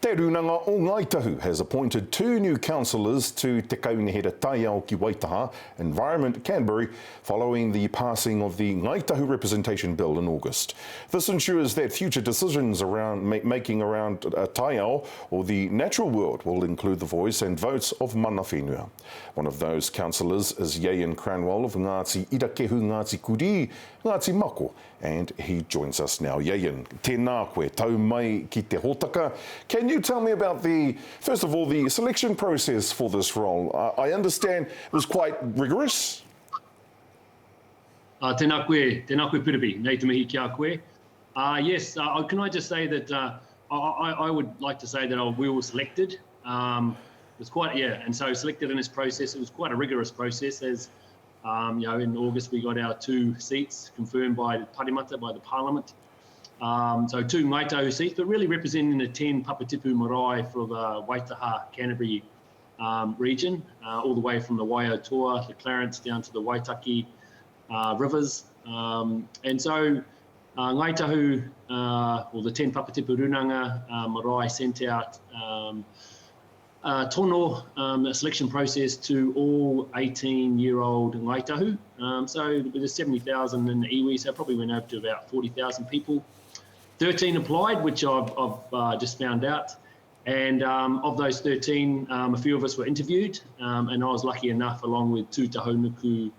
Te Rūnanga o Ngāi Tahu has appointed 2 new councillors to Te Kaunihera Taiao ki Waitaha, Environment Canterbury, following the passing of the Ngāi Tahu Representation Bill in August. This ensures that future decisions around making around Taiao or the natural world will include the voice and votes of mana whenua. One of those councillors is Yayan Cranwell of Ngāti Irakehu Ngāti Kuri, Ngāti Mako, and he joins us now. Yayan, tēnā koe, tau mai ki te hōtaka. Can you tell me about first of all, the selection process for this role? I understand it was quite rigorous. Tēnā koe Piripi, nei te mihi ki a koe. Yes, can I just say that I would like to say that we were selected. It was quite, and so selected in this process. It was quite a rigorous process as, in August we got our 2 seats confirmed by the Parimata, by the Parliament. So 2 Ngāi Tahu seats, but really representing the 10 Papatipu marae for the Waitaha, Canterbury region, all the way from the Waiotoa, the Clarence, down to the Waitaki rivers. And so Ngāi Tahu, or the 10 Papatipu Rūnanga marae sent out tono, a selection process to all 18-year-old Ngāi Tahu. So there's 70,000 in the iwi, so probably went over to about 40,000 people. 13 applied, which I've just found out. And of those 13, a few of us were interviewed, and I was lucky enough, along with 2 tahaunuku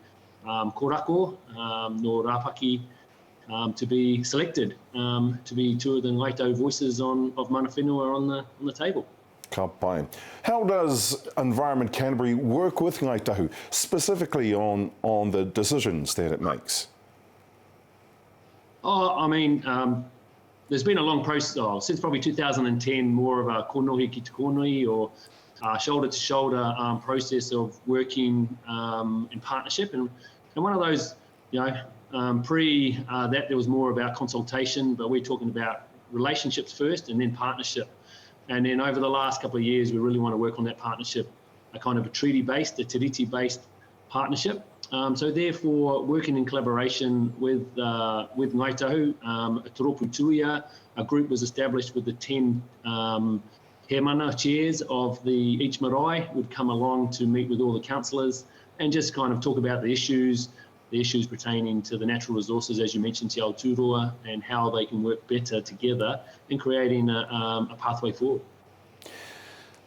korako, no Rapaki, to be selected to be 2 of the Ngāi Tahu voices of mana whenua on the table. Ka pai. How does Environment Canterbury work with Ngāi Tahu, specifically on the decisions that it makes? There's been a long process, since probably 2010, more of a konohi ki te konohi, or shoulder-to-shoulder process of working in partnership. And one of those, pre that there was more about consultation, but we're talking about relationships first and then partnership. And then over the last couple of years, we really want to work on that partnership, a kind of a treaty-based, a Tiriti-based partnership. So therefore, working in collaboration with Ngāi Tahu, a Toropu Tuia, a group was established with the 10 he chairs of each marae would come along to meet with all the councillors and just kind of talk about the issues pertaining to the natural resources, as you mentioned, Te Aotearoa, and how they can work better together in creating a pathway forward.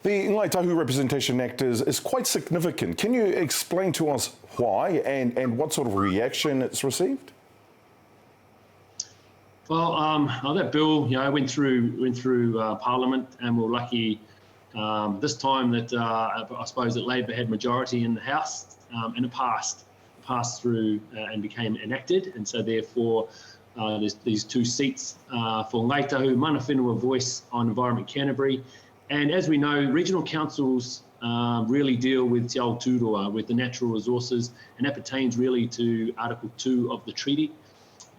The Ngāi Tahu Representation Act is quite significant. Can you explain to us why and what sort of reaction it's received? Well, that bill, went through Parliament, and we're lucky this time that I suppose that Labor had majority in the House, and it passed through and became enacted. And so therefore, there's these 2 seats for Ngāi Tahu, mana whenua voice on Environment Canterbury. And as we know, regional councils really deal with Te Aotearoa, with the natural resources, and that pertains really to Article 2 of the treaty.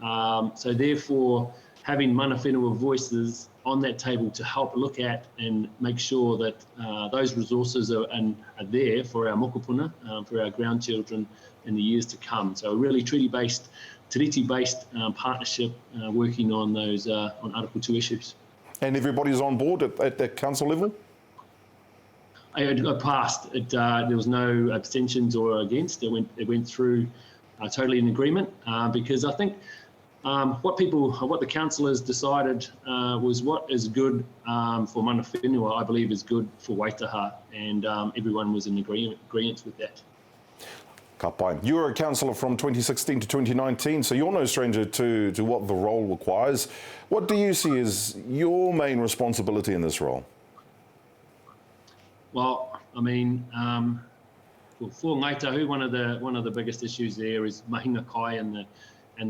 So therefore, having mana whenua voices on that table to help look at and make sure that those resources are there for our mokopuna, for our grandchildren in the years to come. So a really treaty-based, Tiriti-based partnership working on those on Article 2 issues. And everybody's on board at the council level? It passed. There was no abstentions or against. It went through totally in agreement, because I think what the councillors decided was what is good for mana whenua, I believe, is good for Waitaha, and everyone was in agreement with that. Ka pai. You were a councillor from 2016 to 2019, so you're no stranger to what the role requires. What do you see as your main responsibility in this role? Well, for Ngāi Tahu, one of the biggest issues there is mahinga kai and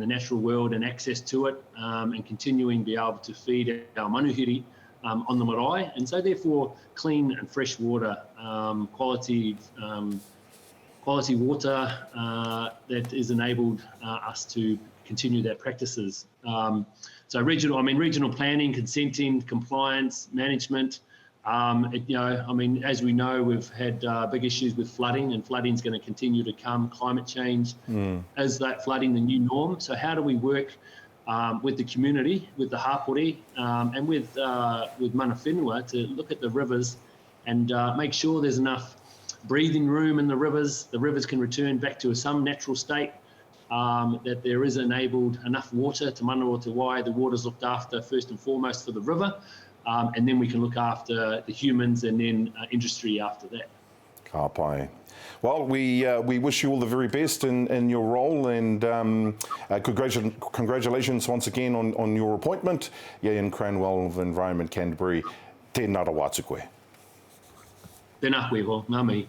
the natural world and access to it, and continuing to be able to feed our manuhiri on the marae. And so therefore, clean and fresh water, quality water that is enabled us to continue that practices. So regional planning, consenting, compliance, management. As we know, we've had big issues with flooding, and flooding is going to continue to come. Climate change, is that flooding the new norm? So how do we work with the community, with the hapori, and with mana whenua to look at the rivers and make sure there's enough breathing room in the rivers can return back to some natural state, that there is enabled enough water to manawa te wai, the water's looked after first and foremost for the river, and then we can look after the humans and then industry after that. Ka pai. Well, we wish you all the very best in your role, and congratulations once again on your appointment. Ian Cranwell of Environment Canterbury. Tēnā rawatu koe. Tēnā koe ho, ngā mihi.